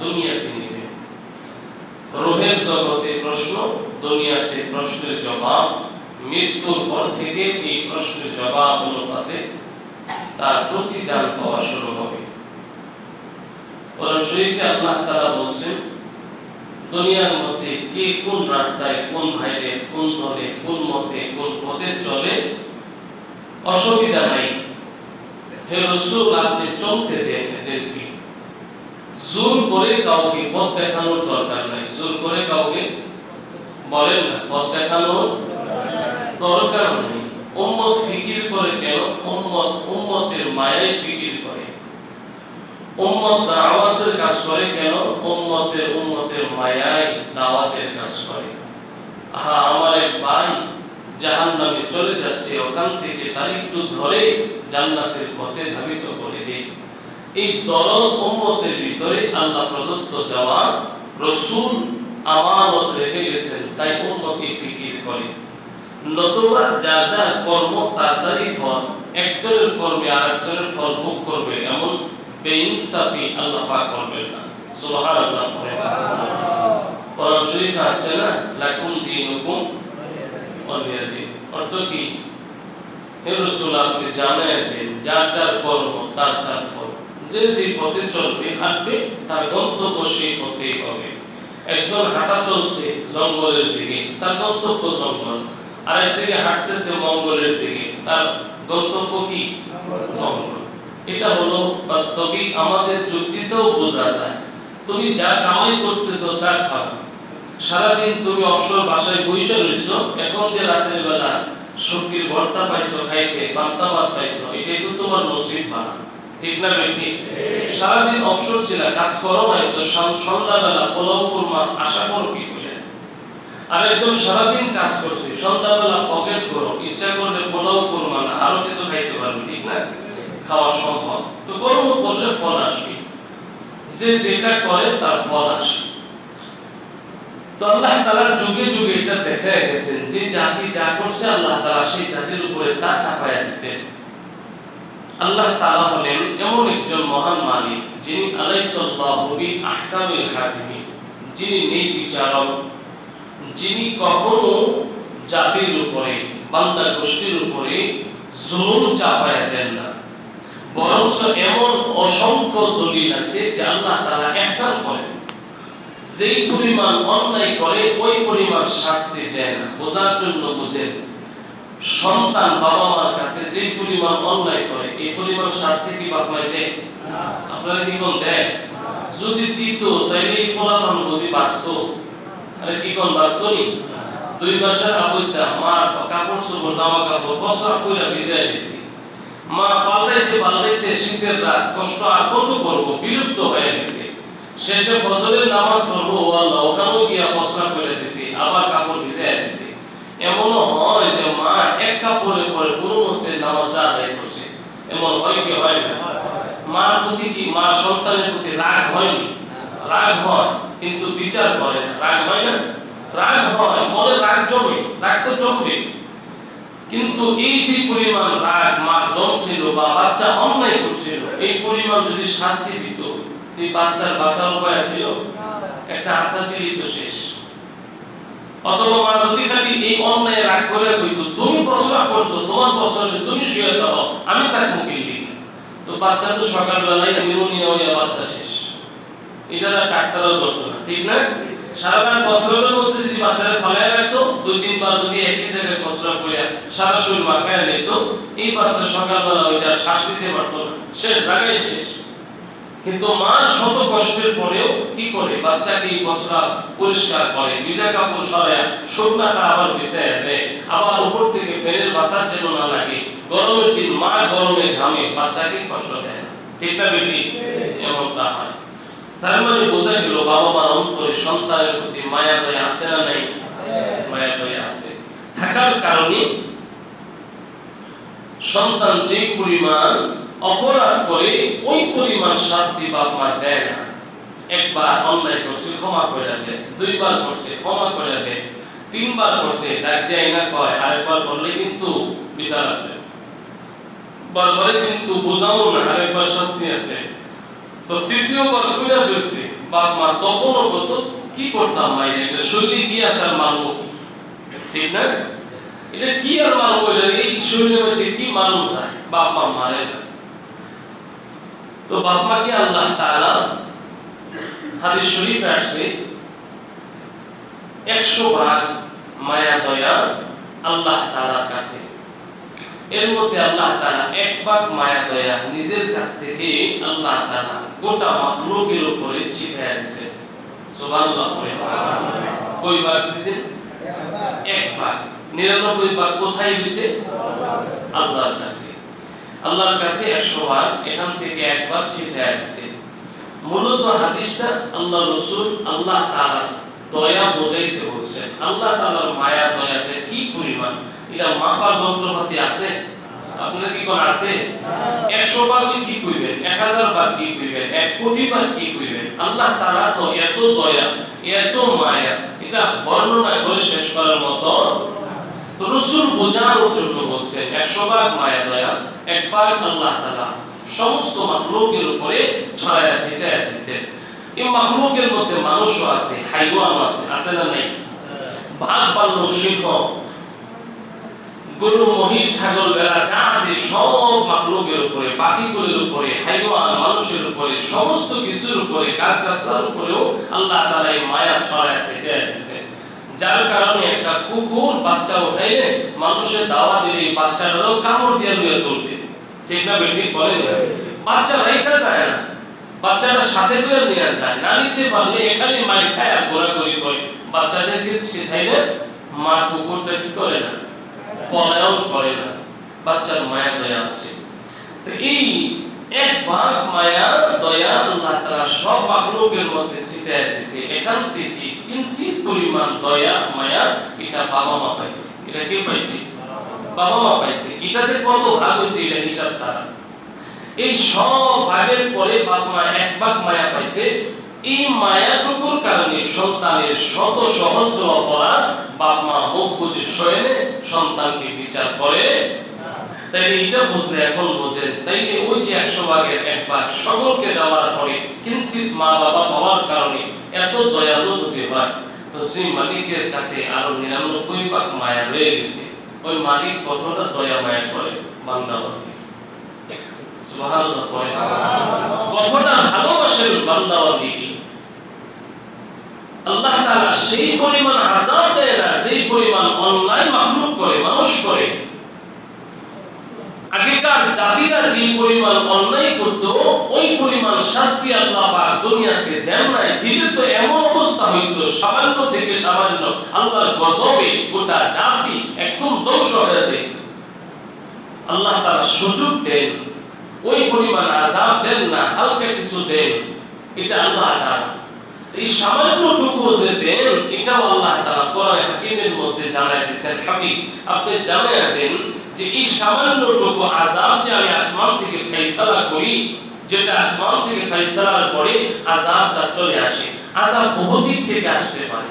দুনিয়াতে নিবে। রূহের জগতে প্রশ্ন, দুনিয়াতে প্রশ্নের জবাব, মৃত্যুর পর থেকে এই প্রশ্নের জবাব অনুপাতে তার প্রতিদান পাওয়া শুরু হবে। কোরআন শরীফে আল্লাহ তাআলা বলেন, দুনিয়ার মধ্যে কে কোন রাস্তায়, কোন ভাইরে, কোন দলে, কোন মতে, কোন পথে চলে অসুবিধা নাই, হে রাসূল আপনি চলতে দেন এদেরকে। জোর করে কাউকে পথ দেখানোর দরকার নাই। জোর করে কাউকে বলেন না পথ দেখানোর দরকার নেই। উম্মত ফিকির করে কেন? উম্মতের মায়ায় ফিকির করে। উম্মত দাওয়াতের কাজ করে কেন? উম্মতের মায়ায় দাওয়াতের কাজ করে। আমার এক ভাই জাহান্নামে চলে যাচ্ছে, ওখান থেকে তার একটু ধরে জান্নাতের পথে ধাবিত করে দেই। এই দরদ উম্মতের ভিতরে আল্লাহ প্রদত্ত দেওয়া রাসূল আমানত রেখে গেছেন, তাই উম্মত এই ফিকির করে। নতুবা যার যার কর্ম তার তারই ফল, একজনের কর্মে আরেকজনের ফল ভোগ করবে, এমন বেইনসাফি আল্লাহ পাক করবেন না। সুবহানাল্লাহ। কোরআন শরীফে আছে না, লাকুম দীনুকুম ওয়ালিয়া দীন। অর্থ কি? হে রাসূল আপনি জানায় দেন যার যার কর্ম তার তার ফল, যে যে পথে চলবে হাঁটবে তার গন্তব্য সেই পথেই হবে। একজন হাঁটা চলছে জঙ্গলের দিকে, তার গন্তব্য জঙ্গল। আরেকদিকে হাঁটতেছে মঙ্গলের দিকে, তার গন্তব্য কি? মঙ্গল। এটা হলো বাস্তবিক, আমাদের যুক্তিতেও বোঝা যায়। তুমি যা কামাই করতেছো তা খাও, সারাদিন তুমি অবসর বাসায় বসে রইছো, এখন যে রাতের বেলা সবজির ভর্তা পাইছো খাইতে, পান্তা ভাত পাইছো, এটাই তো তোমার নসিব বানা। ঠিক না বেঠিক? সারাদিন অবসর ছিল, কাজ করো নাই, তো সন্ধ্যাবেলা পোলাও কুরমা আশা করো কি করে? আরেকজন সারাদিন কাজ করছে, সন্ধ্যাবেলা পকেট করো, ইচ্ছা করলে পোলাও কুরমা না আরো কিছু খাইতে পারবে। ঠিক না? খাওয়া সম্ভব। তো কর্ম করলে ফল আসবে, যে যেটা করে তার ফল আসে। তো আল্লাহ তাআলা যুগে যুগে এটা দেখা গেছেন, যে জাতি যা করছে আল্লাহ তাআলা সেই জাতির উপরে তা চাপায়া দিয়েছেন। আল্লাহ তাআলা হলেন এমন একজন মহান মালিক, যিনি আলাইসাল্লাহু বি আহকামিল হাকিমিন, যিনি ন্যায় বিচারক, যিনি কখনো জাতির উপরে, বান্দা গোষ্ঠীর উপরে জুলুম চাপায়া দেন না। বরং এমন অসংখ্য দলিল আছে যে আল্লাহ তাআলা ইহসান করেন, যেই পরিমাণ অন্যায় করে ওই পরিমাণ শাস্তি দেন। বোঝার জন্য বুঝেন, সন্তান বাবা মার কাছে যে পরিমাণ অন্যায় করে এই পরিমাণ শাস্তি কি বাপ মাই দেয়? আপনারা কি কোন দেয়? যদি দিত তাইলে এই ফলাফল বুঝি বাঁচতো? আরে কি কোন বাঁচতো নি? 2 মাসের আবদ্ধা মার কাপড় চোপড় জামা কাপড় বস্তা কইরা ভিজায় দিয়েছি, মা পাল্লাইতে শীতের রাত কষ্ট আর কত করবো, বিরক্ত হয়ে গেছে। শেষে ফজরের নামাজ পড়বো, ও আল্লাহ ওখানেও গিয়া বস্তা করে দিছি, আবার কাপড় ভিজায় দিছি। এমনও হয় যে মা এক কাপড়ে পরে কোনো মতে নামাজটা আদায় করছে। এমন হয় কি হয় না? মার প্রতি কি, মা সন্তানের প্রতি রাগ হয়নি? রাগ হয়, কিন্তু বিচার করে না। রাগ হয় না? রাগ হয়, মনে রাগ জমে, রাগ তো জমবে। কিন্তু এই যে পরিমাণ রাগ মা জমছিল বা বাচ্চা অন্যায় করছিল, এই পরিমাণ যদি শাস্তি দিত, এই বাচ্চার বাঁচার উপায় ছিল? একটা আশা দিলেই তো শেষ। অথবা মা যদি খালি এই অন্যায় রাগ করে কইতো, তুমি প্রশ্রয় করছো, তোমার প্রশ্রয় তুমি শুয়ে দাও, আমি তার মুকিল দিই, তো বাচ্চা তো সকালবেলায় নিউমোনিয়া হয়ে বাচ্চা শেষ। এটা ডাক্তারও করতো না। ঠিক না? সারা রাত প্রশ্রয়ের মধ্যে যদি বাচ্চারা ফলায় রাখতো, 2-3 বার যদি একই জায়গায় প্রশ্রয় করে সারা শরীর মাখায় নিত, এই বাচ্চা সকালবেলা ওইটা শ্বাস নিতে পারতো না, শেষ, জায়গায় শেষ। কিন্তু মা শত কষ্টের পরেও কি করে? বাচ্চাকে বস্ত্র পরিষ্কার করে, ভিজা কাপড় সরায়, শুকনাটা আবার বিছায় দেয়, আবার উপর থেকে ফেরের বাতাস যেন না লাগে। গরমের দিন মা গরমে ঘামে, বাচ্চাকে কষ্ট দেয় না। ঠিক না বেটি? এমনটা হয়। তার মানে বোঝা গেল বাবা মার অন্তরে সন্তানের প্রতি মায়া দয়া আছে না নাই? মায়া দয়া আছে। থাকার কারণে সন্তান যে পরিমাণ অপরাধ করে ওই পরিমাণ শাস্তি বাপ মা দেয় না। একবার অন্যায় করছে ক্ষমা করে দেয়, 2 বার করছে ক্ষমা করে দেয়, 3 বার করছে ডাক দেয় না কয়, আরেকবার করলে কিন্তু বিচার আছে, বারবারে কিন্তু বোঝাবো না, আরেকবার শাস্তি আছে। তো তৃতীয়বার কইরা ফেলছে, বাপ মা তখনও কত কি করতাম মাইরে, এটা শরীরে কি আছে আর মানবো কি, ঠিক না? এটা কি আর মানবো, এই শরীরের মধ্যে কি মানব যায়, বাপ মা মারে না। তো বাপ মাকে আল্লাহ তাআলা হাদিস শরীফে আসছে 100 ভাগ মায়া দয়া আল্লাহ তাআলার কাছে। এর মধ্যে আল্লাহ তাআলা 1 ভাগ মায়া দয়া নিজের কাছ থেকে আল্লাহ তাআলা গোটা মাখলুকের উপরে ছিটায় দিয়েছে। সুবহানাল্লাহ। কই ভাগ দিয়েছেন? 1 ভাগ। 99 ভাগ কোথায় দিয়েছে? আল্লাহর কাছে। আল্লাহর কাছে 100 ভাগ, এখান থেকে 1 ভাগ ছিটায় দিয়েছে। মূলত হাদিসটা আল্লাহ রাসূল আল্লাহ তাআলা দয়া বোঝাইতে বলছেন। আল্লাহ তাআলার মায়া দয়া আছে কি পরিমাণ, এটা মাপার যন্ত্রপাতি আছে? আপনার কি কোন আছে? 100 ভাগ কি কইবেন, 1000 ভাগ কি কইবেন, 1 কোটি ভাগ কি কইবেন? আল্লাহ তাআলা তো এত দয়া, এত মায়া, এটা বর্ণনা করে শেষ করার মতো। তো রাসূল বোঝানোর জন্য বলছেন 100 ভাগ মায়া দয়া, 1 ভাগ আল্লাহ তাআলা সমস্ত মাখলুকের উপরে ছড়ায়া ছিটায়া দিয়েছেন। এই মাখলুকের মধ্যে মানুষও আছে, হাইওয়ান আছে, আছে না নাই? বাঘ, ভাল্লুক, সিংহ, গরু, মহিষ, ছাগল, ভেড়া যা আছে সব মাখলুকের উপরে, পাখিগুলোর উপরে, হাইওয়ান, মানুষের উপরে, সমস্ত কিছুর উপরে, গাছগাছলার উপরেও আল্লাহ তাআলা এই মায়া ছড়ায়া ছিটায়া দিয়েছেন। যার কারণে একটা কুকুর বাচ্চা উঠাইলে মানুষের দাওয়া দিলে এই বাচ্চাটারও কামড় দিয়ে লইয়া তুলতে, ঠিক না বেঠিক বলেন? বাচ্চা রাইখা যায় না, বাচ্চাটা সাথে করে নিয়ে যায়, না নিতে পারলে এখানে মাই খায় আর গোলাগুলি করে। বাচ্চাদেরকে ছিটাইলে মা কুকুরটা কি করে না, পলায়ন করে না। বাচ্চার মায়া দয়া আছে। তো এই 1 ভাগ মায়া দয়া আল্লাহ তাআলা সব মাখলুকের মধ্যে ছিটায় দিয়েছে। এখান থেকে কিঞ্চিত পরিমাণ দয়া মায়া এটা বাবা মা পাইছে। এটা কে পাইছে? বাবা মা পাইছে। এটা যে কত ভাগ হইছে এটা হিসাব ছাড়া। এই সব ভাগের পরে বাপ মা 1 ভাগ মায়া পাইছে। এই মায়াটুকুর কারণে সন্তানের শত সহস্র অপরাধ বাপ মা মুখ বুজে শোনে, সন্তানকে বিচার করে। তাই এটা বুঝলে এখন বোঝেন, তাইলে ওই যে 100 ভাগের 1 ভাগ সকলকে দেওয়ার পরে কিঞ্চিত মা বাবা পাওয়ার কারণে এত দয়ালু যদি হয়, তো সেই মালিকের কাছে আরো 99 ভাগ মায়া রয়ে গেছে। ওই মালিক কতটা দয়া মায়া করে বান্দাবান্দি, সুবহানাল্লাহ পড়ে, কতটা ভালোবাসেন বান্দাবান্দিকে। আল্লাহ তাআলা সেই পরিমাণ আযাব দেয় না যেই পরিমাণ অন্যায় মাখলুক করে, মানুষ করে। আগেকার জাতিরা যে পরিমাণ অন্যায় করত, ওই পরিমাণ শাস্তি আল্লাহ পাক দুনিয়াতে দেন নাই। দিলে তো এমন অবস্থা হইতো, সামান্য থেকে সামান্য আল্লাহর গজবে গোটা জাতি একদম ধ্বংস হয়ে যেত। আল্লাহ তাআলা সুযোগ দেন, ওই পরিমাণ আযাব দেন না, হালকা কিছু দেন। এটা আল্লাহ তাআলা এই সামান্যটুকু যে দেন, এটাও আল্লাহ তাআলা কোরআনে হাকিমের মধ্যে জানায় দিয়েছেন। হাবিব, আপনি জানায়া দেন যে এই সামান্যটুকু আযাব যে আমি আসমান থেকে ফয়সালা করি, যেটা আসমান থেকে ফয়সালার পরে আযাবটা চলে আসে। আযাব বহু দিক থেকে আসতে পারে,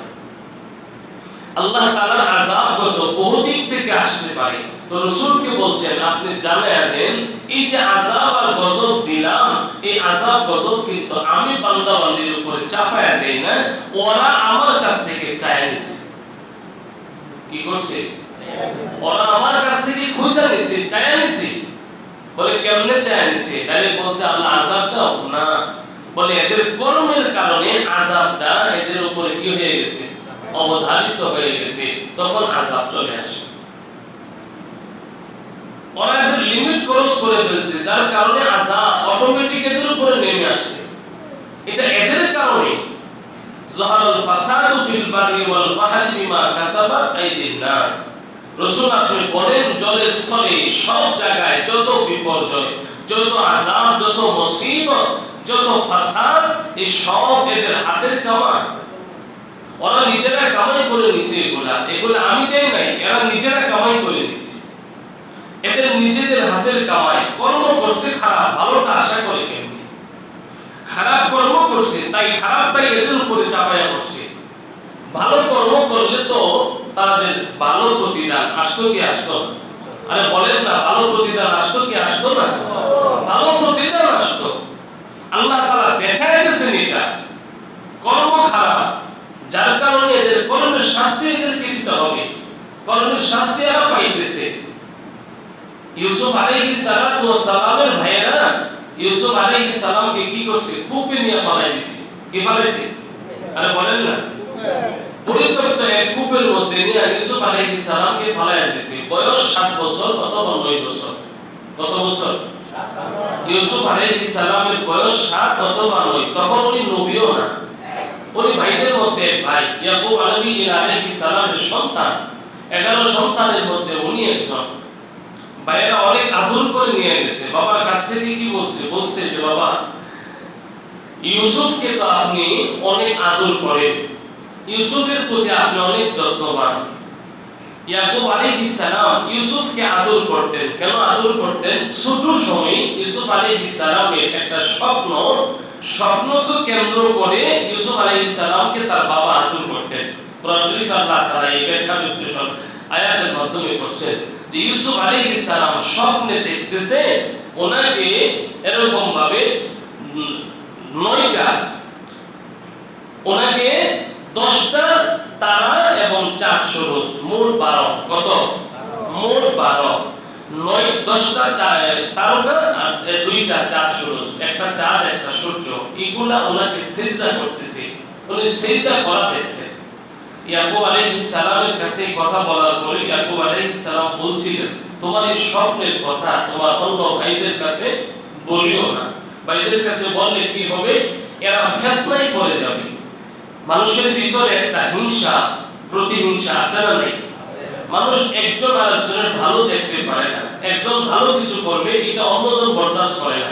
আল্লাহ তাআলার আযাব গজব বহু দিক থেকে আসতে পারে। তো রাসূলকে বলছেন আপনি জানায়া দেন, এই যে আযাব আর গজব দিলাম, এই আযাব গজব কিন্তু আমি বান্দা বান্দির উপরে চাপায়া দেই না, ওরা আমার কাছ থেকে চায় নিছে। কি করছে? ওরা আমার কাছ থেকে খুঁজা নিছে, চায় নিছে। বলে কেমনে চায় নিছে? তাহলে বলছে আল্লাহ আযাব দাও না, বলে এদের কর্মের কারণে আযাবটা এদের উপরে কি হয়ে গেছে, অবধারিত হয়ে গেছে, তখন আযাব চলে আসে। ওরা এদের লিমিট ক্রস করে ফেলছে, যার কারণে আযাব অটোমেটিক এদের উপরে নেমে আসছে। এটা এদের কারণে। যাহারাল ফাসাদু ফিল বাররি ওয়াল বাহরি বিমা কাসাবাত আইদিন নাস। রাসূল আপনি বলেন জলে স্থলে সব জায়গায় যত বিপর্যয়, যত আযাব, যত মুসিবত, যত ফাসাদ, এই সব এদের হাতের কামাই। ওরা নিজেরা কামাই করে নিছে, এগুলা আমি দেই নাই, এরা নিজেরা কামাই করে নিছে। এদের নিজেদের হাতের কামাই। কর্ম করছে খারাপ, ভালোটা আশা করে কেমনি? খারাপ কর্ম করছে, তাই খারাপটাই এদের উপরে চাপায়া করছে। ভালো কর্ম করলে তো তাদের ভালো প্রতিদান আসতো কি আসতো? আরে বলেন না, ভালো প্রতিদান আসতো কি আসতো না? ভালো প্রতিদান আসতো। আল্লাহ তাআলা দেখায় দিয়েছেন এটা। কর্ম খারাপ, যার কারণে এদের কর্মের শাস্তি এদেরকে দিতে হবে। কর্মের শাস্তি এরা পাইতেছে। ইউসুফ আলাইহিস সালাতু ওয়াস সালামের ভাইয়েরা ইউসুফ আলাইহিস সালামকে কি করছে? কূপে নিয়ে ফেলাই দিছে। কি ফেলাইছে? আরে বলেন না, পরিত্যক্ত এক কূপের মধ্যে নিয়ে ইউসুফ আলাইহিস সালামকে ফেলাই দিছে। বয়স 7 বছর অথবা 9 বছর। কত বছর? ইউসুফ আলাইহিস সালামের বয়স 7 অথবা 9। তখন উনি নবীও না, উনি ভাইদের মধ্যে ভাই। ইয়াকুব আলাইহিস সালামের সন্তান, 11 সন্তানের মধ্যে উনি একজন। ভাইয়েরা অনেক আদর করে নিয়ে গেছে। বাবার কাছ থেকে কি বলছে? বলছে যে বাবা, ইউসুফকে তো আপনি অনেক আদর করেন, ইউসুফের প্রতি আপনি অনেক যত্নবান। ইয়াকুব আলাইহিস সালাম ইউসুফকে আদর করতেন। কেন আদর করতেন? ছোট সময় ইউসুফ আলাইহিস সালামের একটা স্বপ্নকে কেন্দ্র করে ইউসুফ আলাইহিস সালামকে তার বাবা আদর করতেন। কোরআন শরীফে আল্লাহ তাআলা এই ব্যাখ্যা বিশ্লেষণ আয়াতের মাধ্যমে করছেন যে ইউসুফ আলাইহিস সালাম স্বপ্নে দেখতেছে ওনাকে এরকম ভাবে 9টা, ওনাকে 10টা তারা এবং 4 সূরজ, মোট 12। কত? মোট 12। 10টা তারকা আর 2টা 4 সূরজ, একটা চাঁদ একটা সূর্য, এগুলা ওনাকে সিজদা করতেছে। উনি সিজদা করা দেখছে। ইয়াকুব আলাইহিস সালামের কাছে এই কথা বলার পরে ইয়াকুব আলাইহিস সালাম বলছিলেন, তোমার এই স্বপ্নের কথা তোমার অন্য ভাইদের কাছে বলিও না। ভাইদের কাছে বললে কি হবে? এরা ফিতনায় পড়ে যাবে। মানুষের ভিতরে একটা হিংসা, প্রতিহিংসা আছে না নাই? মানুষ একজন আরেকজনের ভালো দেখতে পারে না। একজন ভালো কিছু করবে, এটা অন্যজন বরদাস্ত করে না।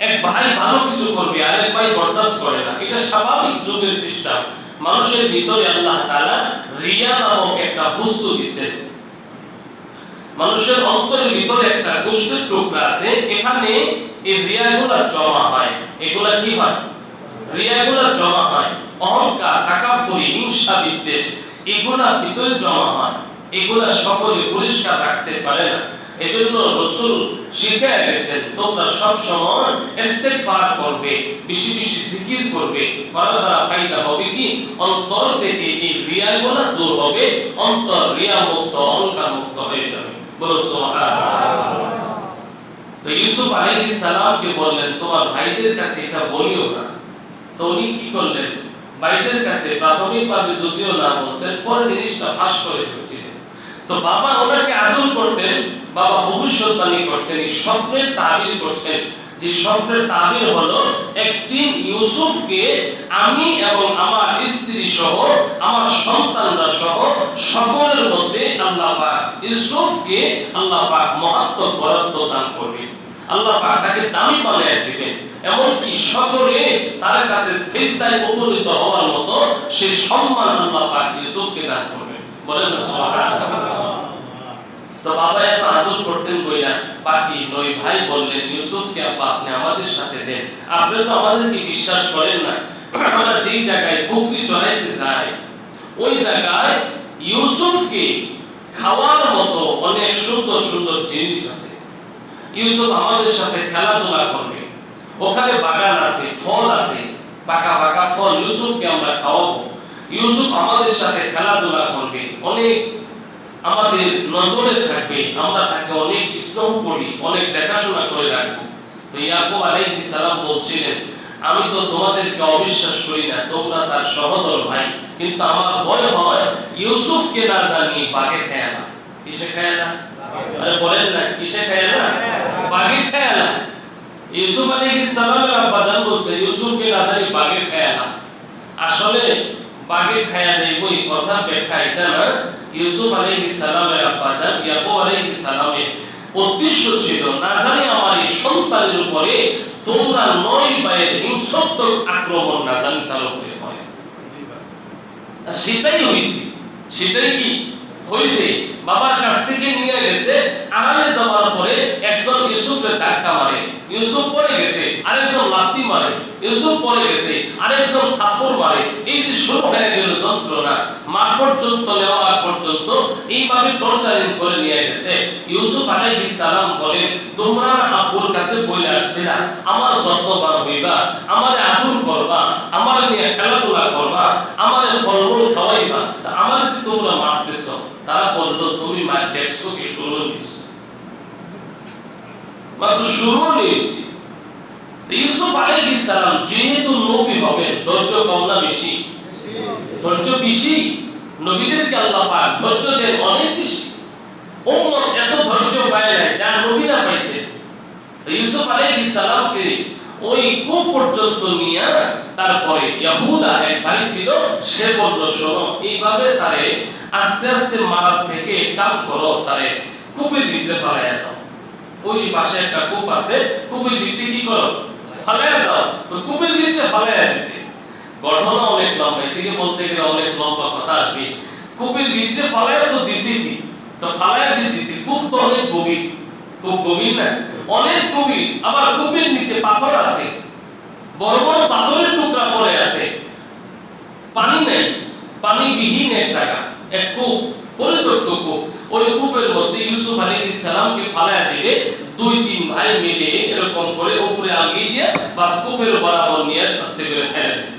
এক ভাই ভালো কিছু করবে, আরেক ভাই বরদাস্ত করে না। এটা স্বাভাবিক যুগের সিস্টেম। মানুষের ভিতরে আল্লাহ তাআলা রিয়া নামক একটা বস্তু দিয়েছেন। মানুষের অন্তরের ভিতরে একটা গোশতের টুকরা আছে, এখানে এই রিয়াগুলো জমা হয়। এগুলা কি হয়? রিয়াগুলো জমা হয়। অহংকার, তাকাব্বুরি, হিংসা, বিদ্বেষ, এগুলা ভিতরে জমা হয়। এগুলা সকলে পরিষ্কার রাখতে পারে না। এজন্য রাসূল শিখায় গেছেন, তোমরা সব সময় ইস্তিগফার করবে, বেশি বেশি জিকির করবে। করার দ্বারা ফায়দা হবে কি? অন্তর থেকে এই রিয়াগুলো দূর হবে, অন্তর রিয়া মুক্ত, অহংকার মুক্ত হয়ে যাবে। বলো সুবহানাল্লাহ। তো ইউসুফ আলাইহিস সালামকে বললেন, তোমার ভাইদের কাছে এটা বলিও না। তো উনি কি করলেন? ভাইদের কাছে প্রাথমিকভাবে যদিও না বলছেন, পরে জিনিসটা ফাঁস করে ফেলছিলেন। তো বাবা ওনাকে আদর করতেন, বাবা ভবিষ্যৎবাণী করছেন, এই স্বপ্নের তাবির করছেন। যে স্বপ্নের তাবির হলো, একদিন ইউসুফকে আমি এবং আমার স্ত্রী সহ আমার সন্তানরা সহ সকলের মধ্যে আল্লাহ পাক ইউসুফকে আল্লাহ পাক মহত্ত্ব বরত্ব দান করবেন। আল্লাহ পাক তাকে দামি বানায় দিবেন। এমনকি সকলে তার কাছে সিজদায় উপনীত হওয়ার মতো সেই সম্মান আল্লাহ পাক ইউসুফকে দান করবেন। বলেন না সুবহানাল্লাহ। তো বাবা এত আদর করতেন বইলা বাকি 9 ভাই বললেন, ইউসুফকে আব্বা আপনি আমাদের সাথে দেন। আপনি তো আমাদেরকে বিশ্বাস করেন না। আমরা যেই জায়গায় বকরি চড়াইতে যাই, ওই জায়গায় ইউসুফকে খাওয়ার মতো অনেক সুন্দর সুন্দর জিনিস আছে। ইউসুফ আমাদের সাথে খেলাধুলা করবে। ওখানে বাগান আছে, ফল আছে, পাকা পাকা ফল ইউসুফকে আমরা খাওয়াবো। ইউসুফ আমাদের সাথে খেলাধুলা করবে, অনেক আমাদের নজরে থাকবে। আমরা তাকে অনেক স্নেহ করি, অনেক দেখাশোনা করে রাখবো। তো ইয়াকুব আলাইহিস সালাম বলছিলেন, আমি তো তোমাদেরকে অবিশ্বাস করি না, তোমরা তার সহোদর ভাই, কিন্তু আমার ভয় হয় ইউসুফকে না জানি বাগে খায় না। কিসে খায় না? আরে বলেন না, কিসে খায় না? বাগে খায় না। ইউসুফ আলাইহিস সালামের আব্বা জান বলছে, ইউসুফকে না জানি বাগে খায় না। আসলে বাগে খায় না এই কথা ব্যাখ্যা এটা না। ইউসুফ আলাইহিস সালামের আব্বা জান ইয়াকুব আলাইহিস সালামের উদ্দেশ্য ছিল, না জানি আমার এই সন্তানের উপরে তোমরা 9 ভাইয়ের হিংসাত্মক আক্রমণ না জানি তার উপরে হয়। সেটাই হইছে। সেটাই কি হইছে? বাবার কাছ থেকে নিয়ে গেছে, আড়ালে যাওয়ার পরে একজন ইউসুফের ধাক্কা মারে, ইউসুফ পড়ে গেছে, আরেকজন লাথি মারে, ইউসুফ পড়ে গেছে, আরেকজন থাপ্পড় মারে। এই যে শুরু হয়ে গেল যন্ত্রণা, মা পর্যন্ত নেওয়া পর্যন্ত এইভাবে টর্চারিং করে নিয়ে গেছে। ইউসুফ আলাইহিস সালাম বলেন, তোমরা আপুর কাছে বলে আসছিলা আমার যত্নবান হইবা, আমারে আদর করবা, আমারে নিয়ে খেলাধুলা করবা, আমাদের ফলমূল খাওয়াইবা, তা আমাদের তোমরা মারতেছ। তারা বলল তুমি মার দেখছো কি? শুরু নিয়েছো, মাত্র শুরু নিয়েছি। ইউসুফ আলাইহিস সালাম যেহেতু নবী হবেন, ধৈর্য কম না বেশি? ধৈর্য বেশি। নবীদেরকে আল্লাহ পাক ধৈর্য দেন অনেক বেশি। উম্মত এত ধৈর্য পায় না যা নবীরা পাইতেন। তো ইউসুফ আলাইহিস সালামকে ওই কূপ পর্যন্ত নিয়ে তারপরে ইহুদা এক ভাই ছিল, সে বলল শোনো, এইভাবে তারে আস্তে আস্তে মারার থেকে কাম করো, তারে কূপের ভিতরে ফেলাইয়া দাও। ওই যে পাশে একটা কূপ আছে, কূপের ভিতরে কি করো? ফেলাইয়া দাও। তো কূপের ভিতরে ফেলাইয়া দিছে। ঘটনা অনেক লম্বা, এদিকে বলতে গেলে অনেক লম্বা কথা আসবে। কূপের ভিতরে ফেলাইয়া তো দিছি কি, তো ফেলাইয়া যে দিছি, কূপ তো অনেক গভীর, খুব গভীর না, অনেক গভীর। আবার কূপের নিচে পাথর আছে, বড় বড় পাথরের টুকরা পড়ে আছে, পানি নেই, পানি বিহীন এক জায়গা, এক কূপ, পরিত্যক্ত কূপ। ওই কূপের মধ্যে ইউসুফ আলাইহিস সালামকে ফালায়া দিবে। দুই তিন ভাই মিলে এরকম করে উপরে আগিয়ে দিয়ে বাস কূপের বরাবর নিয়ে আস্তে করে ছেড়ে দিছে।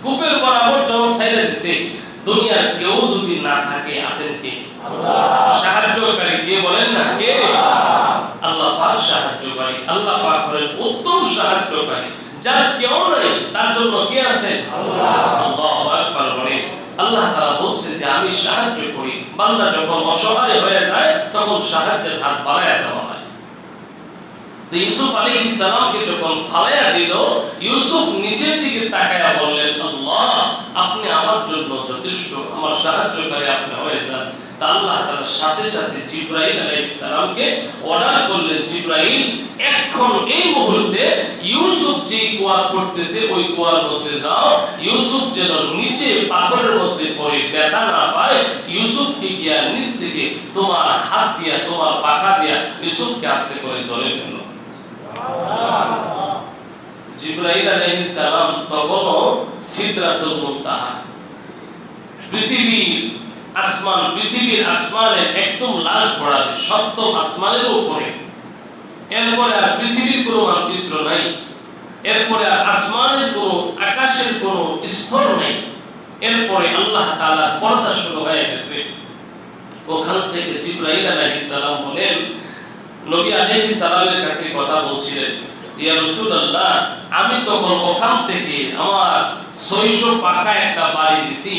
কূপের বরাবর যখন ছেড়ে দিছে, দুনিয়ার কেউ যদি না থাকে, আছেন কে? আল্লাহ। সাহায্যকারী কে বলেন না? কে? আল্লাহ পাক সাহায্যকারী। আল্লাহ পাক হলেন উত্তম সাহায্যকারী। যার কেউ নাই তার জন্য কে আছেন? আল্লাহ। আল্লাহু আকবার বলেন। আল্লাহ তাআলা বলছেন যে আমি সাহায্য করি। বান্দা যখন অসহায় হয়ে যায় তখন সাহায্যের হাত বাড়ায়া দেওয়া হয়। তো ইউসুফ আলাইহিস সালামকে যখন ফালায়া দিল, ইউসুফ নিচের দিকে তাকায়া বললেন, আল্লাহ আপনি আমার জন্য যথেষ্ট, আমার সাহায্যকারী আপনি হয়ে যান। তা আল্লাহ তাআলা সাথে সাথে জিবরাইল আলাইহিস সালামকে অর্ডার করলেন, জিবরাইল এখন এই মুহূর্তে ইউসুফ যেই কুয়া করতেছে ওই কুয়ার মধ্যে যাও, ইউসুফ যেন নিচে পাথরের মধ্যে পড়ে ব্যথা না পায়। ইউসুফকে গিয়া নিচ থেকে তোমার হাত দিয়া, তোমার পাখা দিয়া ইউসুফকে আস্তে করে ধরে ফেলো। জিবরাইল আলাইহিস সালাম তখনও সিদরাতুল মুনতাহা, পৃথিবীর আসমানের একদম লাশ ভরাবে, সপ্তম আসমানের উপরে। এরপরে আর পৃথিবীর কোনো মানচিত্র নাই, এরপরে আর আসমানের কোনো, আকাশের কোনো স্তর নাই। এরপরে আল্লাহ তাআলার পর্দা শুরু হয়ে গেছে। ওখান থেকে জিবরাইল আলাইহিস সালাম বলেন, নবী আলাইহিস সালামের কাছে কথা বলছিলেন, ইয়া রাসূলুল্লাহ আমি তখন ওখান থেকে আমার 600 পাকা একটা বাড়ি দিছি,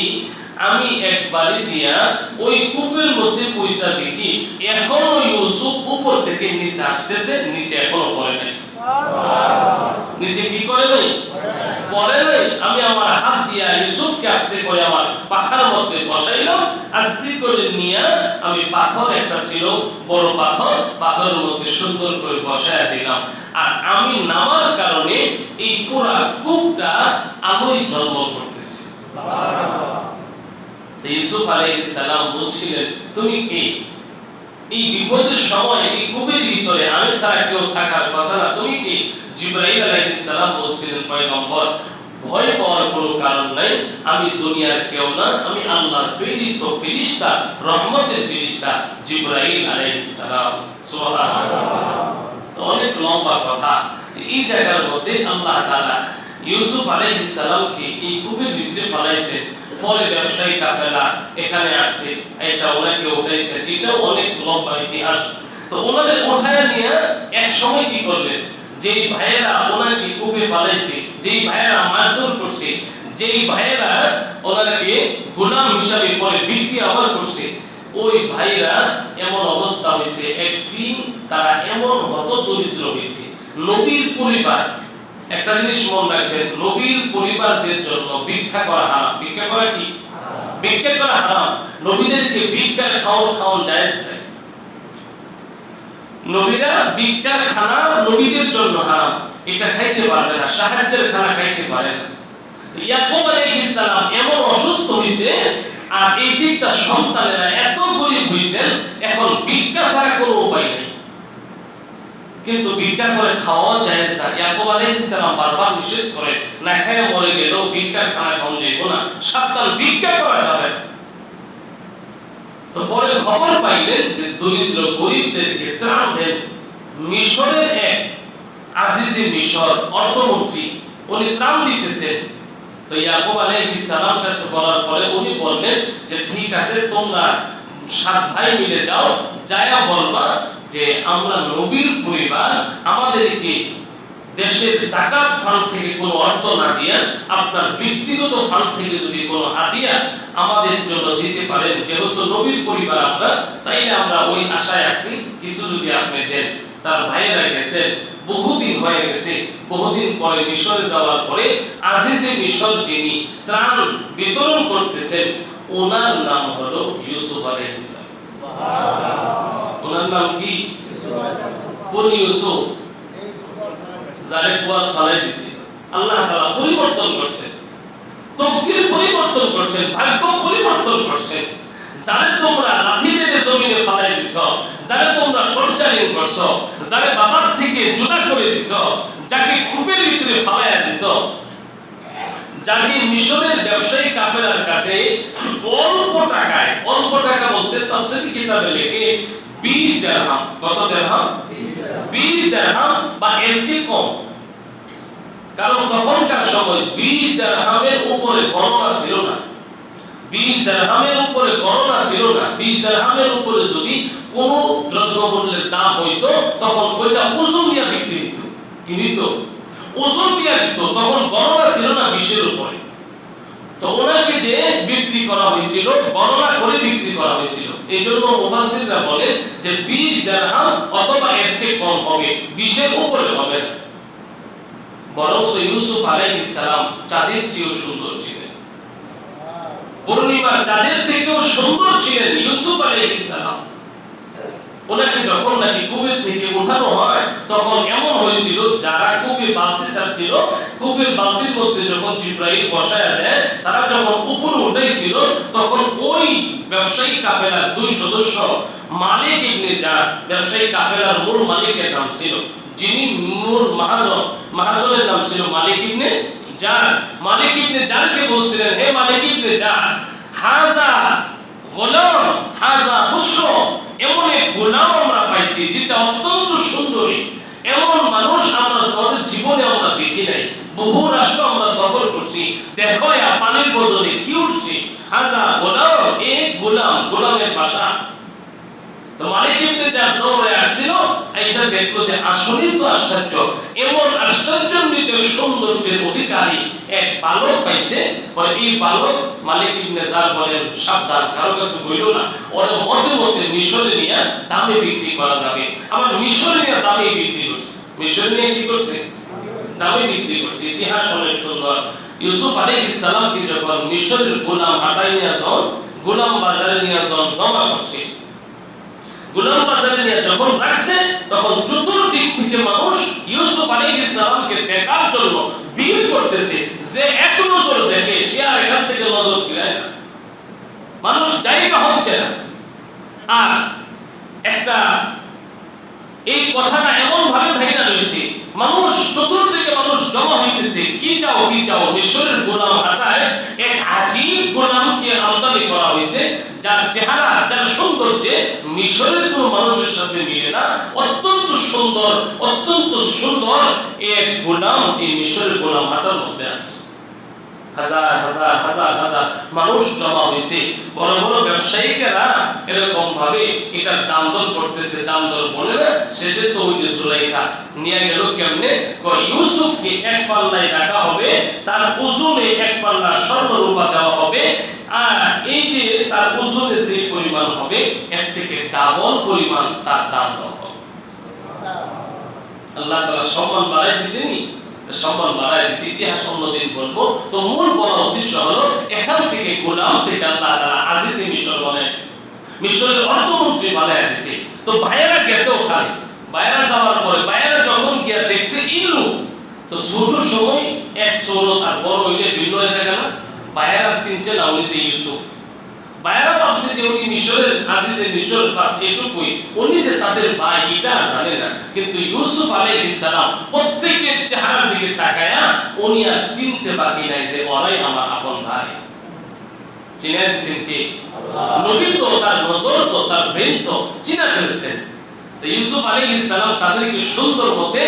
আমি এক বাড়ি দিয়া ওই কূপের মধ্যে পয়সা দেখি এখনো ইউসুফ উপর থেকে নিচে আসতেছে, নিচে এখনো পড়ে নাই। নিচে কি করে নাই? পড়ে নাই। আমি আমার হাত দিয়া ইউসুফকে আস্তে করে আমার পাখার মধ্যে বসাইলাম, আস্তে করে নিয়ে আমি পাথর একটা ছিল, বড় পাথর, পাথরের মধ্যে সুন্দর করে বসায়া দিলাম। আর আমি নামার কারণে এই পুরা কূপটা আলোয় ঝলমল করতেছে। ইউসুফ আলাইহিস সালাম বলছিলেন, তুমি কে? এই বিপদের সময় এই কূপের ভিতরে আমি ছাড়া কেউ থাকার কথা না, তুমি কে? জিবরাইল আলাইহিস সালাম বলছিলেন, পয়গম্বর ভয় পাওয়ার কোনো কারণ নাই, আমি দুনিয়ার কেউ না, আমি আল্লাহর প্রেরিত ফেরেশতা, রহমতের ফেরেশতা জিবরাইল আলাইহিস সালাম। সুবহানাল্লাহ। তো অনেক লম্বা কথা। এই জায়গার মধ্যে আল্লাহ তাআলা ইউসুফ আলাইহিস সালামকে এই কূপের ভিতরে ফেলাইছেন। পরে ব্যবসায়ী কাফেলা এখানে আসছে, এসে ওনাকে উঠাইছে। এটাও অনেক লম্বা ইতিহাস। তো ওনাদের উঠায় নিয়ে এক সময় কি করলেন, যেই ভাইয়েরা ওনাকে কূপে ফেলাইছে, যেই ভাইয়েরা মারধর করছে, যেই ভাইয়েরা ওনাকে গোলাম হিসাবে পরে বিক্রি আবার করছে, ওই ভাইরা এমন অবস্থা হয়েছে, একদিন তারা এমন হতদরিদ্র হয়েছে, নবীর পরিবার, একটা জিনিস মনে রাখবেন, নবীর পরিবারদের জন্য ভিক্ষা করা হারাম। ভিক্ষা করা কি? ভিক্ষা করা হারাম। নবীদেরকে ভিক্ষার খাওয়ান জায়েজ নাই। নবীরা ভিক্ষার খানা নবীদের জন্য হারাম, এটা খাইতে পারবে না, সাহায্যের খানা খাইতে পারে না। ইয়াকুব আলাইহিস সালাম এমন অসুস্থ হইছে, আর এই দিকটা সন্তানেরা এত গরিব হইছেন, এখন ভিক্ষা ছাড়া কোনো উপায় নেই। কিন্তু ভিক্ষা করে খাওয়া জায়েজ না। ইয়াকুব আলাইহিস সালাম বারবার নিষেধ করেন, না খেয়ে মরে গেলেও ভিক্ষার খানা খাওয়া যাবে না, সাবধান, ভিক্ষা করা যাবে না। তো পরে খবর পাইলেন যে দরিদ্র গরিবদেরকে ত্রাণ দেন মিশরের এক আজিজে মিশর অর্থমন্ত্রী, উনি ত্রাণ দিতেছেন। তো তো ইয়াকুব আলাইহিস সালাম কাছে বলার পরে উনি বললেন যে ঠিক আছে, তোমরা 7 ভাই মিলে যাও, যায়া বলবা যে আমরা নবীর পরিবার, আমাদেরকে দেশের যাকাত ফান্ড থেকে কোনো অর্থ না দিয়ে আপনার ব্যক্তিগত ফান্ড থেকে যদি কোনো হাদিয়া আমাদের জন্য দিতে পারেন, যেহেতু নবীর পরিবার আমরা, তাইলে আমরা ওই আশায় আছি, কিছু যদি আপনি দেন। তার ভাইয়েরা গেছেন, বহুদিন হয়ে গেছে, বহুদিন পরে মিশরে যাওয়ার পরে আজিজে মিশর যিনি ত্রাণ বিতরণ করতেছেন, ওনার নাম হলো ইউসুফ আলাইহিস সালাম। ওনার নাম কি? কোন ইউসুফ? যারে কুয়াত ফালাই দিয়েছে আল্লাহ তাআলা পরিবর্তন করছেন, তকদীর পরিবর্তন করছেন, ভাগ্য পরিবর্তন করছেন। যারে তোমরা লাঠি মেরে জমিনে ফালাই দিছো, যারে তোমরা টর্চারিং করছো, যারে বাবার থেকে জুদা করে দিছো, যাকে কূপের ভিতরে ফালাইয়া দিছো, যাকে মিশরের ব্যবসায়ী কাফেরার কাছে অল্প টাকা বলতে তাফসীর কিতাবে লেখে 20 দিরহাম। কত দিরহাম? 20 দিরহাম বা এর চেয়ে কম। কারণ তখনকার সময় 20 দিরহামের উপরে গণনা ছিল না। 20 দিরহামের উপরে গণনা ছিল না। 20 দিরহামের উপরে যদি কোনো দ্রব্যমূল্যের দাম হইতো, তখন ওইটা ওজন দিয়ে বিক্রি হতো। কি হইতো? ওজন দিয়ে দিত। তখন গণনা ছিল না 20 এর উপরে। তো ওনাকে যে বিক্রি করা হয়েছিল, গণনা করে বিক্রি করা হয়েছিল। এজন্য মুফাসসিররা বলে যে 20 দিরহাম অথবা এর চেয়ে কম হবে, 20 এর উপরে হবে না। বরং ইউসুফ আলাইহিস সালাম চাঁদের চেয়েও সুন্দর ছিলেন, পূর্ণিমার চাঁদের থেকেও সুন্দর ছিলেন ইউসুফ আলাইহিস সালাম। ওনাকে যখন নাকি কূপের থেকে উঠানো হয়, তখন এমন হয়েছিল, যারা কূপে বালতি ছাড়ছিল, কূপের বালতির মধ্যে যখন জিবরাইল বসায়া দেয়, তারা যখন উপরে উঠাইছিল, তখন ওই ব্যবসায়ী কাফেলার 2 সদস্য মালিক ইবনে জার, ব্যবসায়ী কাফেলার মূল মালিকের নাম ছিল, যিনি মূল মাহাজনের নাম ছিল মালিক ইবনে জার। মালিক ইবনে জারকে বলছিলেন, হে মালিক ইবনে জার, হাযা গোলাম হাযা বুশর, এমন এক গোলাম আমরা পাইছি যেটা অত্যন্ত সুন্দরী। এমন মানুষ আমরা আমাদের জীবনে আমরা দেখি নাই। বহু রাষ্ট্র আমরা সফর করছি, দেখো পানির বদলে কি উঠছে, হাযা গোলাম, এক গোলাম, গোলামের ভাষা। তো মালিক ইবনে জার দৌড়ে আসছিল, আয়েশা দেখলো যে আসলেই তো আশ্চর্য, এমন আশ্চর্যান্বিত সৌন্দর্যের অধিকারী এক বালক পাইছে। পরে এই বালক মালিক ইবনে জার বলেন, সাবধান, কারো কাছে বইলো না, ওরা মধ্যে মিশরে নিয়ে দামে বিক্রি করা যাবে। আমার মিশরে নিয়ে দামে বিক্রি করছে, মিশরে নিয়ে কি করছে? দামে বিক্রি করছে। ইতিহাস অনেক সুন্দর। ইউসুফ আলাইহিস সালামকে যখন মিশরের গোলাম হাটাই নিয়ে যান, গোলাম বাজারে নিয়ে যান, জমা করছে, গোলাম বাজারে নিয়ে যখন রাখছে, তখন চতুর্দিক থেকে মানুষ ইউসুফ আলাইহিস সালামকে দেখার জন্য ভিড় করতেছে। যে এক নজর দেখে, সে আর এখান থেকে নজর ফিরায় না, মানুষ জায়গা হচ্ছে না। আর একটা এই কথাটা এমন ভাবে ভাইরাল হয়েছে, মানুষ চতুর্দিকে মানুষ জমা হইতেছে, কি চাও কি চাও। মিশরের গোলাম হাটায় এক আজীব গোলামকে আমদানি করা হয়েছে, যার চেহারা, যার সৌন্দর্যে মিশরের কোনো মানুষের সাথে মিলে না। অত্যন্ত সুন্দর এক গোলাম এই মিশরের গোলাম হাটার মধ্যে আছে। হাজার মানুষ জমা হয়েছে। বড় বড় ব্যবসায়ীরা এরকম ভাবে এটা দাম দর করতেছে, দাম দর বলে না। শেষে তো ওই যে জুলাইখা নিয়ে গেল কেমনে, ইউসুফকে এক পাল্লায় রাখা হবে, তার ওজনে এক পাল্লা স্বর্ণ রূপা দেওয়া হবে, আর এই যে তার ওজনে যে পরিমাণ হবে, এর থেকে ডাবল পরিমাণ তার দাম দেওয়া হবে। আল্লাহ তাআলা সম্মান বাড়াই দিয়েছেন, সম্মান বাড়াই দিয়েছে। ইতিহাস অন্যদিন বলবো। তো মূল বলার উদ্দেশ্য হলো, এখান থেকে গোলাম থেকে আল্লাহ তাআলা আজিজে মিশর বানায় দিয়েছে, মিশরের অর্থমন্ত্রী বানায় দিয়েছে। তো ভাইয়েরা গেছে ওখানে, ভাইয়েরা যাওয়ার পরে ভাইয়েরা যখন গিয়ে দেখছে ইল্লু, তো ছোট সময় এক ছোট আর বড় হইলে ভিন্ন হয়ে যায় না। ভাইয়েরা চিনছে না উনি যে ইউসুফ। ভাইয়েরা ভাবছে যে উনি মিশরের আজিজে মিশর, বাস এটুকুই, উনি যে তাদের ভাই এটা জানে না। কিন্তু ইউসুফ আলাইহিস সালাম প্রত্যেকের চেহারার দিকে তাকায়া উনি আর চিনতে বাকি নাই যে ওরাই আমার আপন ভাই। চিনে দিয়েছেন কি? নবী তো, তার নজর তো, তার ব্রেন তো চিনা ফেলছেন। তো ইউসুফ আলাইহিস সালাম তাদেরকে সুন্দর মতে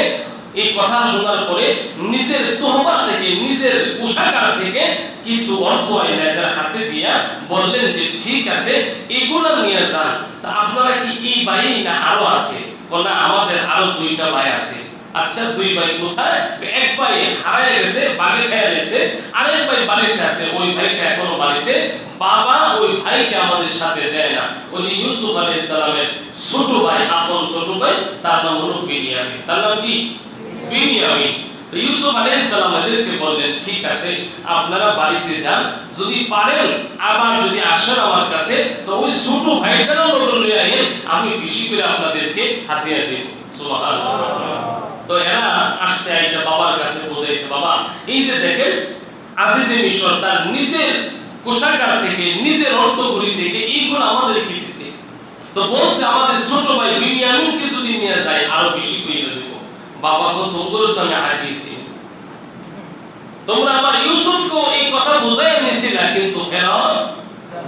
এই কথা শোনার পরে নিজের তোহবা থেকে, নিজের পোশাকার থেকে কিছু অর্থ এনাদের হাতে দিয়া বললেন যে ঠিক আছে, এগুলো নিয়ে যান। তা আপনারা কি এই ভাই না আরো আছে? বলে আমাদের আরো 2টা ভাই আছে। আচ্ছা, 2 ভাই কোথায়? এক ভাই হারায় গেছে, বাগে খেয়ে গেছে, আরেক ভাই বাড়িতে আছে, ওই ভাইটা এখনো বাড়িতে। বাবা ওই ভাইকে আমাদের সাথে দেয় না। ওই যে ইউসুফ আলাইহিস সালামের ছোট ভাই, আপন ছোট ভাই, তার নাম হলো বিনিয়ামিন। তার নাম কি? বিনিয়ামিন। তো ইউসুফ আলাইহিস সালাম এদেরকে বললেন ঠিক আছে, আপনারা বাড়িতে যান, যদি পারেন আবার যদি আসেন আমার কাছে, তো ওই ছোট ভাইটারও নজর নিয়ে আইন, আমি বেশি করে আপনাদেরকে হাদিয়া দেব। সুবহানাল্লাহ। তো এরা আসছে, আয়েশা বাবার কাছে বুঝাইছে, বাবা এই যে দেখেন আজিজে মিশর তার নিজের কোষাগার থেকে, নিজের অর্থকড়ি থেকে এইগুলো আমাদেরকে দিছে। তো বলছে আমাদের ছোট ভাই বিনিয়ামিনকে যদি নিয়ে যায় আরো বেশি কইরা দেব। বাবা গো, তোমরা তো আমি হাদিয়েছি, তোমরা আমার ইউসুফকে এই কথা বুঝাই নিয়েছিল, কিন্তু ফেরত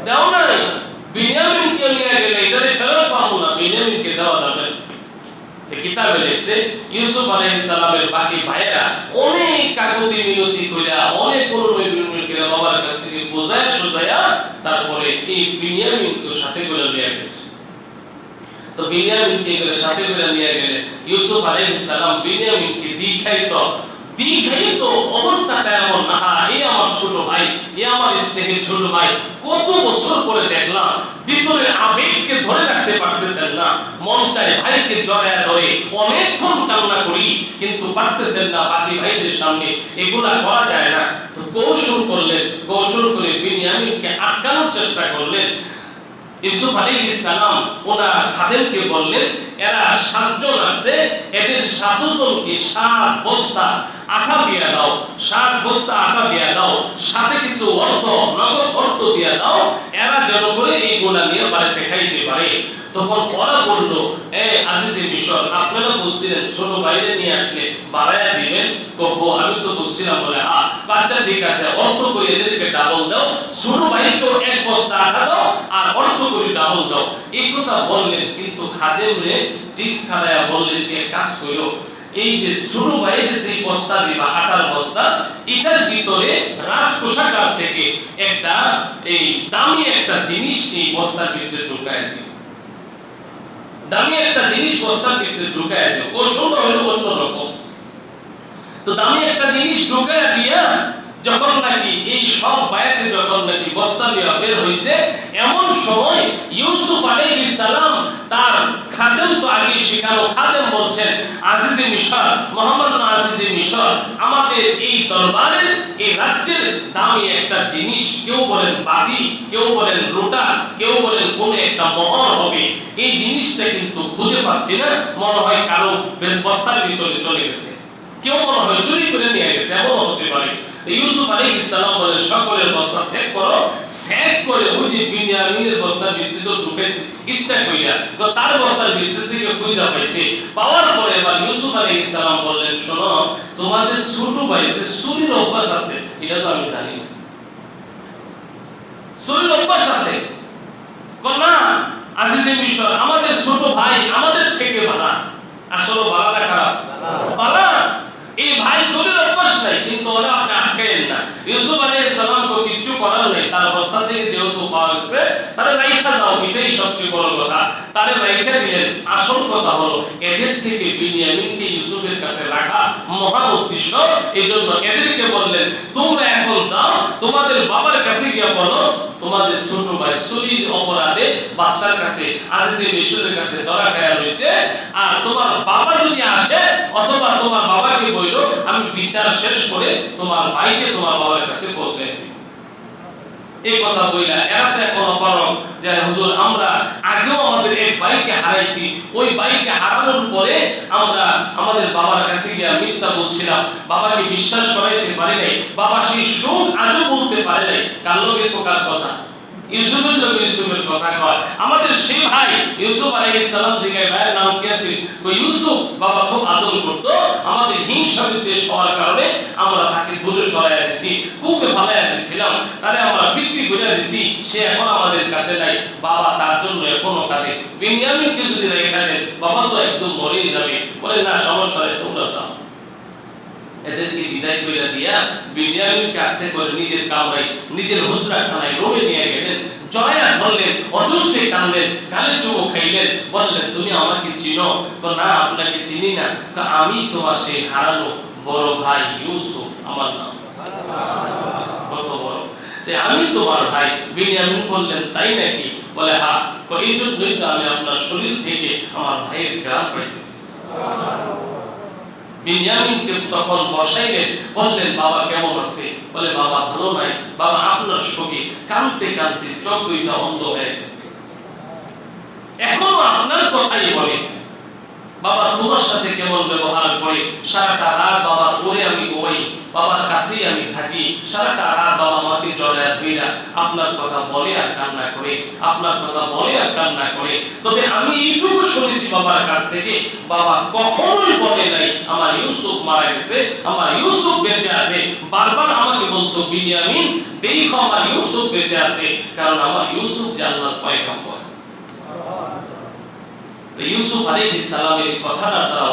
দাও নাই। বিনিয়ামিনকে নিয়ে গেলে এটারে ফেরত পাবো না, বিনিয়ামিনকে দেওয়া যাবে না। কিতাবে লেখছে ইউসুফ আলাইহিস সালামের বাকি ভাইয়েরা অনেক কাকুতি মিনতি কইরা, অনেক অনুনয় বিনয় কইরা বাবার কাছ থেকে বোঝায়া সোজায়া তারপরে এই বিনিয়ামিনকে সাথে করে নিয়ে গেছে। তো বিনিয়ামিনকে এগুলো সাথে করে নিয়ে গেলে ইউসুফ আলাইহিস সালাম বিনিয়ামিনকে দেখাইত অবস্থাটা এমন, না এই আমার ছোট ভাই, এই আমার স্নেহের ছোট ভাই, কত বছর পরে দেখলাম ভিতরের আবেগকে ধরে রাখতে পারতেছেন না, মন চায় ভাইকে জড়ায় ধরে অনেকক্ষণ কান্না করি, কিন্তু পারতেছেন না, বাকি ভাইদের সামনে এগুলা করা যায় না। তো কৌশল করে বিনিয়ামিনকে আটকানোর চেষ্টা করলেন। ইউসুফ আলাইহিস সালাম ওনার খাদেমকে বললেন, এরা 7 জন আছে, এদের 7 জনকে 7 বস্তা আটা দিয়ে দাও, 7 বস্তা আটা দিয়ে দাও, সাথে কিছু নগদ অর্থ দিয়ে দাও, এরা যেন করে এইগুলা নিয়ে বাড়িতে খাইতে পারে। তখন ওরা বলল, আজিজে মিশর, আপনারা বলছিলেন ছোট বাইরে নিয়ে আসলে বাড়ায়া দিবেন। কহো আমি তো বলছিলাম, বলে আচ্ছা ঠিক আছে, অর্থ করে এদেরকে ডাবল দাও, ছোট ভাইকেও 1 বস্তা আটা দাও, আর অর্থ করে ডাবল দাও। এই কথা বললেন, কিন্তু খাদেম রে টিক্স খাদায়া বললেন যে কাজ করো, এই যে ছোট বাইরে যে বস্তা দিবা, আটার বস্তা, এটার ভিতরে রাজ কোষাগার থেকে একটা এই দামি একটা জিনিস এই বস্তার ভিতরে ঢুকায় দিও, দামি একটা জিনিস বস্তার ভিতরে ঢুকায় দিও। কৌশলটা হলো অন্যরকম। তো দামি একটা জিনিস ঢুকায় দিয়া যখন নাকি এই সব বাইরে যখন নাকি বস্তা নিয়ে বের হইছে, এমন সময় ইউসুফ আলাইহিস সালাম তার খাদেম, তো আগে শেখানো খাদেম বলছেন, আজিজে মিশর, মোহাম্মদ আজিজে মিশর, আমাদের এই দরবারের, এই রাজ্যের দামি একটা জিনিস, কেউ বলেন বাতি, কেউ বলেন লোটা, কেউ বলেন কোন একটা মোহর হবে, এই জিনিসটা কিন্তু খুঁজে পাচ্ছি না, মনে হয় কারো বস্তার ভিতরে চলে গেছে, কেউ মনে হয় চুরি করে নিয়ে গেছে, এমন হতে পারে। ইউসুফ আলাইহিস সালাম বলেন, সকলের বস্তা চেক করো, চেক করে ওই যে বিনিয়ামিনের বস্তার ভিতরে ঢুকেছে ইচ্ছা কইরা, তো তার বস্তার ভিতর থেকে খুঁজে পাইছে। পাওয়ার পরে এবার ইউসুফ আলাইহিস সালাম বললেন, শোনো, তোমাদের ছোট ভাই যে চুরির অভ্যাস আছে, এটা তো আমি জানি না, চুরির অভ্যাস আছে। না আজিজে মিশর, আমাদের ছোট ভাই আমাদের থেকে ভালো। আসলে ভালো না খারাপ? ভালো। এই ভাই চুরির অভ্যাস নাই, কিন্তু ওরা আপনি আটকাইলেন না। ইউসুফ আলাইহিস সালামকে কিছু করার নেই, তার বস্তা থেকে যেহেতু পাওয়া গেছে, তারে রাইখা দাও, এটাই সবচেয়ে বড় কথা। তারে রাইখা দিলেন। আসল কথা হলো এদের থেকে বিনিয়ামিনকে ইউসুফের কাছে রাখা মহান উদ্দেশ্য। এজন্য এদেরকে বললেন, তোমরা এখন যাও, তোমাদের বাবার কাছে গিয়ে বলো তোমাদের ছোট ভাই চুরির অপরাধে বাদশার কাছে, আজিজে মিশরের কাছে ধরা খায়া রইছে, আর তোমার বাবা যদি আসে অথবা তোমার বাবাকে বইলো, আমি বিচার শেষ করে তোমার ভাইকে তোমার বাবার কাছে পৌঁছে দিই। এই কথা বইলা এরা তো এখন অপারগ যে হুজুর, আমরা আগেও আমাদের এক ভাইকে হারাইছি, ওই ভাইকে হারানোর পরে আমরা আমাদের বাবার কাছে গিয়ে মিথ্যা বলছিলাম, বাবাকে বিশ্বাস করাইতে পারি নাই, বাবা সেই সুখ আজও বলতে পারে নাই। কার লোকের কার কথা? ইউসুফের লোক ইউসুফের কথা কয়। আমাদের সেই ভাই ইউসুফ আলাইহিস সালাম জিগায়, ভাইয়ের নাম কি আছে? ইউসুফ। বাবা খুব আদর করতো, আমাদের হিংসা বিদ্বেষ হওয়ার কারণে আমরা তাকে দূরে সরাইয়া দিছি, কূপে ফালাইয়া দিছিলাম, তারে আমরা বিক্রি করে দিছি, সে এখন আমাদের কাছে নাই। বাবা তার জন্য এখনো কাঁদে। বিনিয়ামিনকে যদি রেখে দেন, বাবা তো একদম মরেই যাবে। বলে না, সমস্যা নেই, তোমরা যাও। এদেরকে বিদায় করে দিয়া বিনিয়ামিনকে আস্তে করে নিজের কামরায়, নিজের হুজরাখানায় রুমে নিয়ে গেলেন। জয়া ধরলেন, অজস্রে কাঁদলেন, গালে চুমো খাইলেন, বললেন তুমি আমাকে চিনো? না, আপনাকে চিনি না। আমি তোমার সেই হারানো বড় ভাই ইউসুফ আমার নাম। কত বড় যে আমি তোমার ভাই। বিনিয়ামিন বললেন তাই নাকি? বলে হ্যাঁ। এই জন্যই তো আমি আপনার শরীর থেকে আমার ভাইয়ের গ্রাম পাইতেছি। বিনিয়ামিনকে তখন বসাইলেন, বললেন বাবা কেমন আছে? বলে বাবা ভালো নাই, বাবা আপনার শোকে কাঁদতে কাঁদতে চোখ দুইটা অন্ধ হয়ে গেছে, এখনো আপনার কথাই বলে। বাবা তোমার সাথে কেমন ব্যবহার করে, সারাটা রাত বাবার ওরে আমি ঘুমাই, বাবার কাছেই আমি থাকি, সারাটা রাত বাবা আমাকে জড়ায় ধইরা আপনার কথা বলে আর কান্না করে, আপনার কথা বলে আর কান্না করে। তবে আমি এইটুকু শুনেছি বাবার কাছ থেকে, বাবা কখনোই বলে নাই আমার ইউসুফ মারা গেছে, আমার ইউসুফ বেঁচে আছে। বারবার আমাকে বলতো বিনিয়ামিন দেখো আমার ইউসুফ বেঁচে আছে, কারণ আমার ইউসুফ যে আল্লাহর পয়গম্বর। তো ইউসুফ আলাইহিস সালামের কথাটা তারা